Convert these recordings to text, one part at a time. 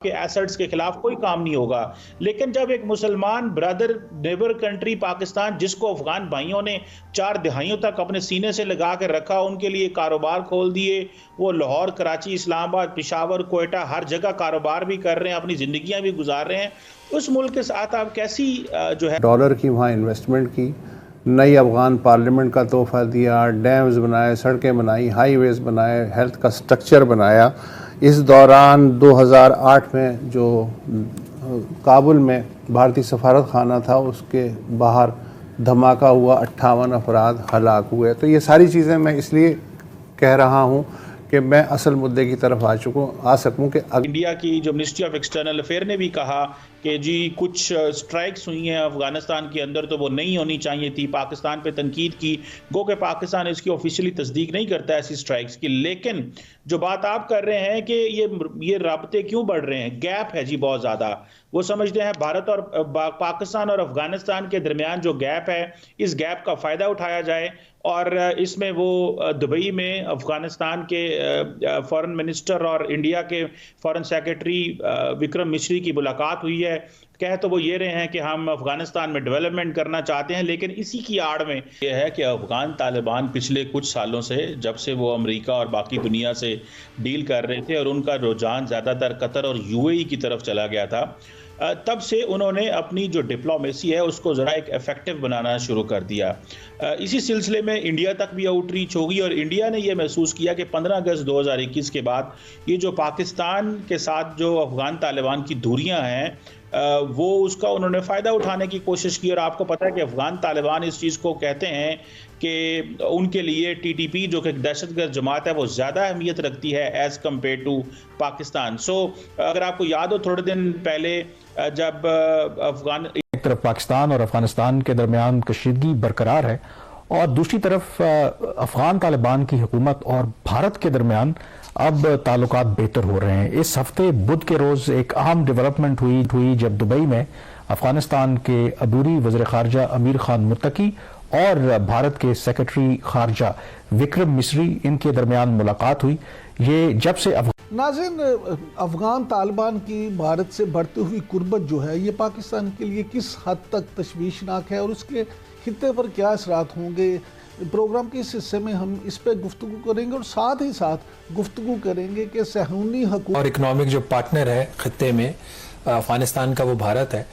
के एसेट्स के खिलाफ कोई काम नहीं होगा। लेकिन जब एक मुसलमान ब्रदर नेबर कंट्री पाकिस्तान, जिसको अफगान भाइयों ने 4 दिहाइयों तक अपने सीने से लगा कर रखा, उनके लिए कारोबार खोल दिए, वो लाहौर, कराची, इस्लामाबाद, पेशावर, कोयटा हर जगह कारोबार भी कर रहे हैं, अपनी ज़िंदगियां भी गुजार रहे हैं, उस मुल्क के साथ आप कैसी जो है डॉलर की वहाँ इन्वेस्टमेंट की, नई अफगान पार्लियामेंट का तोहफा दिया, डैम्स बनाए, सड़कें बनाई, हाईवेज बनाए, हेल्थ का स्ट्रक्चर बनाया। इस दौरान 2008 में जो काबुल में भारतीय सफारत खाना था, उसके बाहर धमाका हुआ, 58 अफराद हलाक हुए। तो ये सारी चीज़ें मैं इसलिए कह रहा हूँ कि मैं असल मुद्दे की तरफ आ सकूं कि इंडिया की जो मिनिस्ट्री ऑफ एक्सटर्नल अफेयर ने भी कहा कि जी कुछ स्ट्राइक्स हुई हैं अफगानिस्तान के अंदर, तो वो नहीं होनी चाहिए थी। पाकिस्तान पे तनकीद की, गो कि पाकिस्तान इसकी ऑफिशियली तस्दीक नहीं करता ऐसी स्ट्राइक्स की। लेकिन जो बात आप कर रहे हैं कि ये राब्ते क्यों बढ़ रहे हैं, गैप है जी बहुत ज़्यादा। वो समझते हैं भारत और पाकिस्तान और अफगानिस्तान के दरमियान जो गैप है, इस गैप का फ़ायदा उठाया जाए। और इसमें वो दुबई में अफगानिस्तान के फॉरेन मिनिस्टर और इंडिया के फॉरेन सेक्रेटरी विक्रम मिश्री की मुलाकात हुई है। कह तो वो ये रहे हैं कि हम अफगानिस्तान में डेवलपमेंट करना चाहते हैं, लेकिन इसी की आड़ में यह है कि अफगान तालिबान पिछले कुछ सालों से, जब से वो अमेरिका और बाकी दुनिया से डील कर रहे थे और उनका रुझान ज़्यादातर कतर और यूएई की तरफ चला गया था, तब से उन्होंने अपनी जो डिप्लोमेसी है उसको ज़रा एक इफेक्टिव बनाना शुरू कर दिया। इसी सिलसिले में इंडिया तक भी आउटरीच होगी और इंडिया ने यह महसूस किया कि 15 अगस्त 2021 के बाद ये जो पाकिस्तान के साथ जो अफगान तालिबान की दूरियां हैं, वो उसका उन्होंने फ़ायदा उठाने की कोशिश की। और आपको पता है कि अफगान तालिबान इस चीज़ को कहते हैं कि उनके लिए टीटीपी जो कि दहशतगर्द जमात है, वो ज़्यादा अहमियत रखती है एज़ कम्पेयर टू पाकिस्तान। अगर आपको याद हो, थोड़े दिन पहले जब एक तरफ पाकिस्तान और अफगानिस्तान के दरमियान कशीदगी बरकरार है और दूसरी तरफ अफगान तालिबान की हुकूमत और भारत के दरमियान अब ताल्लुकात बेहतर हो रहे हैं। इस हफ्ते बुध के रोज़ एक अहम डेवलपमेंट हुई जब दुबई में अफगानिस्तान के अबूरी वज़ीर ख़ारजा अमीर खान मुत्तकी और भारत के सेक्रेटरी ख़ारजा विक्रम मिस्री, इनके दरमियान मुलाकात हुई। ये जब से नाज़रीन, अफगान तालिबान की भारत से बढ़ती हुई कुर्बत जो है, ये पाकिस्तान के लिए किस हद तक तशवीशनाक है और उसके खित्ते पर क्या असरात होंगे, प्रोग्राम के इस हिस्से में हम इस पर गुफ्तगू करेंगे और साथ ही साथ गुफ्तगू करेंगे कि सहूनी हुकूमत और इकनॉमिक जो पार्टनर है खित्ते में अफगानिस्तान का, वो भारत है।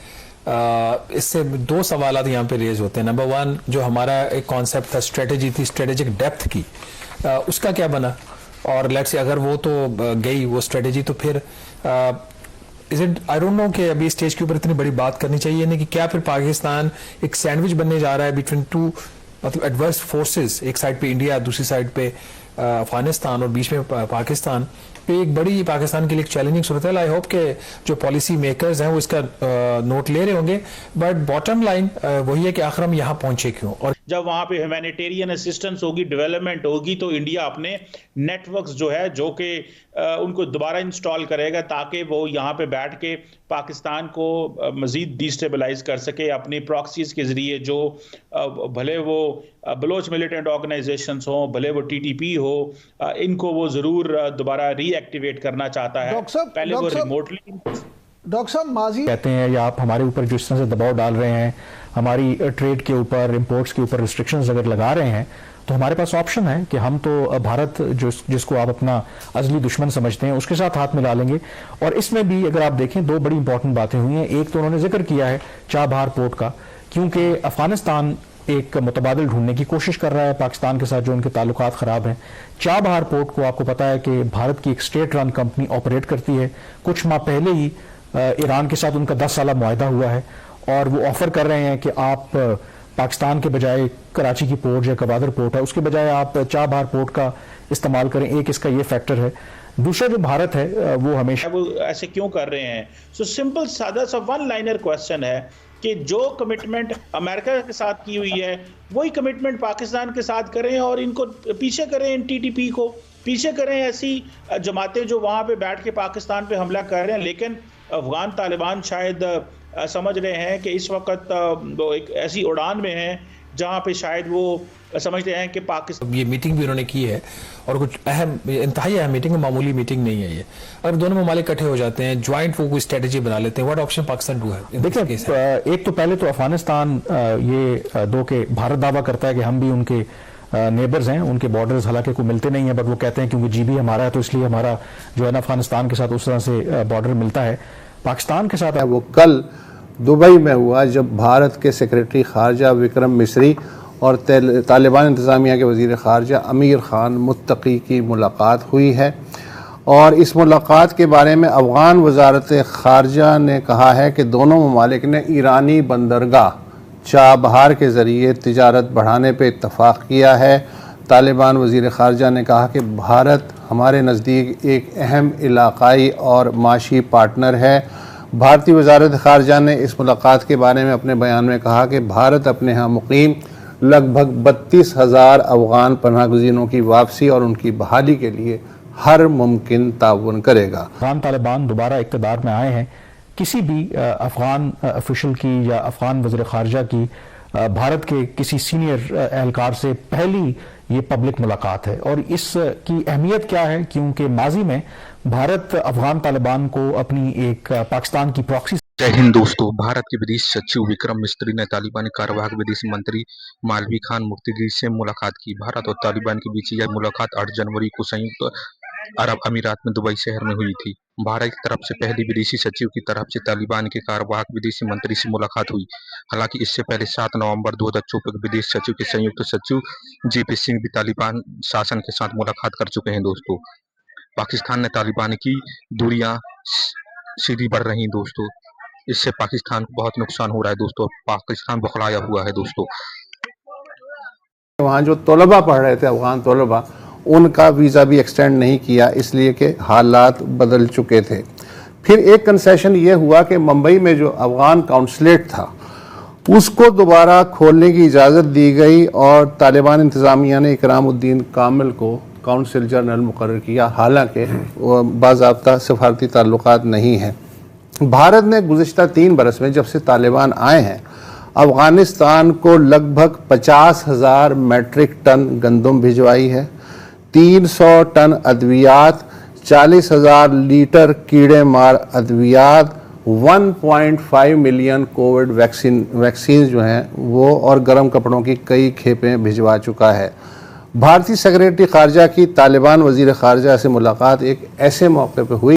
इससे दो सवाल यहाँ पे रेज होते हैं। नंबर वन, जो हमारा एक कॉन्सेप्ट था, स्ट्रेटेजी थी, स्ट्रेटेजिक डेप्थ की, उसका क्या बना? और लेट्स से अगर वो तो गई वो स्ट्रेटेजी, तो फिर is it, I don't know कि अभी स्टेज के ऊपर इतनी बड़ी बात करनी चाहिए नहीं कि क्या फिर पाकिस्तान एक सैंडविच बनने जा रहा है बिटवीन टू, मतलब एडवर्स फोर्सेस, एक साइड पे इंडिया, दूसरी साइड पे अफगानिस्तान और बीच में पाकिस्तान पे एक बड़ी पाकिस्तान के लिए एक चैलेंजिंग सूरत है। आई होप के जो पॉलिसी मेकर्स हैं वो इसका नोट ले रहे होंगे, बट बॉटम लाइन वही है कि आखिर हम यहाँ पहुंचे क्यों। और जब वहाँ पे ह्यूमैनिटेरियन असिस्टेंस होगी, डेवलपमेंट होगी, तो इंडिया अपने नेटवर्क्स जो है, जो कि उनको दोबारा इंस्टॉल करेगा ताकि वो यहाँ पे बैठ के पाकिस्तान को मज़ीद डिस्टेबलाइज कर सके अपनी प्रॉक्सीज के ज़रिए, जो भले वो बलोच मिलिटेंट ऑर्गेनाइजेशंस हों, भले वो टीटीपी हो, इनको वो ज़रूर दोबारा रीएक्टिवेट करना चाहता है। पहले वो रिमोटली। डॉक्टर साहब, माजी कहते हैं या आप हमारे ऊपर जिस तरह से दबाव डाल रहे हैं, हमारी ट्रेड के ऊपर, इंपोर्ट्स के ऊपर रिस्ट्रिक्शंस अगर लगा रहे हैं, तो हमारे पास ऑप्शन है कि हम तो भारत जिसको आप अपना अजली दुश्मन समझते हैं उसके साथ हाथ मिला लेंगे। और इसमें भी अगर आप देखें, दो बड़ी इंपॉर्टेंट बातें हुई हैं। एक तो उन्होंने जिक्र किया है चाबहार पोर्ट का, क्योंकि अफगानिस्तान एक मुतबादिल ढूंढने की कोशिश कर रहा है पाकिस्तान के साथ, जो उनके ताल्लुकात ख़राब हैं। चाबहार पोर्ट को आपको पता है कि भारत की एक स्टेट रन कंपनी ऑपरेट करती है। कुछ माह पहले ही ईरान के साथ उनका 10 साल मुआहदा हुआ है और वो ऑफर कर रहे हैं कि आप पाकिस्तान के बजाय कराची की पोर्ट या कबादर पोर्ट है, उसके बजाय आप चाबहार पोर्ट का इस्तेमाल करें। एक इसका ये फैक्टर है। दूसरा जो भारत है वो हमेशा वो ऐसे क्यों कर रहे हैं? सिंपल सादा सा वन लाइनर क्वेश्चन है कि जो कमिटमेंट अमेरिका के साथ की हुई है, वही कमिटमेंट पाकिस्तान के साथ करें और इनको पीछे करें, इन टीटीपी को पीछे करें, ऐसी जमातें जो वहाँ पे बैठ के पाकिस्तान पे हमला कर रहे हैं। लेकिन अफगान तालिबान शायद समझ रहे हैं कि इस वक्त वो एक ऐसी उड़ान में हैं जहाँ पे शायद वो समझते हैं कि पाकिस्तान ये मीटिंग भी उन्होंने की है और कुछ अहम इंतहाई अहम मीटिंग है, मामूली मीटिंग नहीं है ये। अगर दोनों ममालिक इकट्ठे हो जाते हैं, ज्वाइंट वो कोई स्ट्रेटेजी बना लेते हैं, व्हाट ऑप्शन पाकिस्तान डू है? देखिए, एक तो पहले तो अफगानिस्तान ये दो के भारत दावा करता है कि हम भी उनके नेबर्स हैं, उनके बॉर्डर्स हालांकि को मिलते नहीं है, बट वो कहते हैं क्योंकि जीबी हमारा है तो इसलिए हमारा जो है ना अफगानिस्तान के साथ उस तरह से बॉर्डर मिलता है। पाकिस्तान के साथ वो कल दुबई में हुआ जब भारत के सेक्रेटरी खारजा विक्रम मिस्री और तालिबान इंतज़ामिया के वज़ीर ख़ारजा अमीर ख़ान मुत्तकी की मुलाकात हुई है। और इस मुलाकात के बारे में अफ़गान वज़ारत ख़ारजा ने कहा है कि दोनों ममालिक ने ईरानी बंदरगाह चाबहार के ज़रिए तिजारत बढ़ाने पर इत्तफ़ाक़ किया है। तालिबान वज़ीर ख़ारजा ने कहा कि भारत हमारे नज़दीक एक अहम इलाक़ाई और माशी पार्टनर है। भारतीय वज़ारत ख़ारजा ने इस मुलाकात के बारे में अपने बयान में कहा कि भारत अपने यहाँ मुक़ीम लगभग 32,000 अफ़गान पनाहगज़ीनों की वापसी और उनकी बहाली के लिए हर मुमकिन ताउन करेगा। अफ़गान तालिबान दोबारा इक़्तिदार में आए हैं, किसी भी अफ़गान ऑफिशियल की या अफ़गान वज़ीर ख़ारजा की भारत के किसी सीनियर एहलकार से पहली ये पब्लिक मुलाकात है। और इसकी अहमियत क्या है, क्योंकि माजी में भारत अफ़गान तालिबान को अपनी एक पाकिस्तान की प्रॉक्सी। जय हिंद दोस्तों। भारत के विदेश सचिव विक्रम मिस्री ने तालिबानी कार्यवाहक विदेश मंत्री मालवी खान मुफ्तीगी से मुलाकात की। भारत और तालिबान के बीच यह मुलाकात 8 जनवरी को संयुक्त अरब अमीरात में दुबई शहर में हुई थी। भारत की तरफ से पहली विदेशी सचिव की तरफ से तालिबान के कार्यवाहक विदेशी मंत्री से मुलाकात हुई। हालांकि इससे पहले 7 नवंबर 2024 को विदेश सचिव के संयुक्त सचिव JP सिंह भी तालिबान शासन के साथ मुलाकात कर चुके हैं। दोस्तों, पाकिस्तान ने तालिबान की दूरियां सीधी बढ़ रही दोस्तों, इससे पाकिस्तान को बहुत नुकसान हो रहा है दोस्तों। पाकिस्तान बौखलाया हुआ है दोस्तों। वहाँ जो तलबा पढ़ रहे थे अफ़गान तलबा, उनका वीज़ा भी एक्सटेंड नहीं किया, इसलिए कि हालात बदल चुके थे। फिर एक कंसेशन ये हुआ कि मुंबई में जो अफ़गान काउंसलेट था उसको दोबारा खोलने की इजाज़त दी गई और तालिबान इंतज़ामिया ने इकरामुद्दीन कामिल को काउंसिल जनरल मुकर्रर किया। हालांकि बाज़ाब्ता सफारती ताल्लुकात नहीं है। भारत ने गुज़िश्ता 3 बरस में जब से तालिबान आए हैं अफ़गानिस्तान को लगभग 50,000 मेट्रिक टन गंदम भिजवाई है, 300 टन अद्वियात, 40,000 लीटर कीड़े मार अद्वियात, 1.5 मिलियन कोविड वैक्सीन जो हैं वो और गर्म कपड़ों की कई खेपें भिजवा चुका है। भारतीय सेक्रेटरी ख़ारजा की तालिबान वज़ीर ख़ारजा से मुलाकात एक ऐसे मौके पर हुई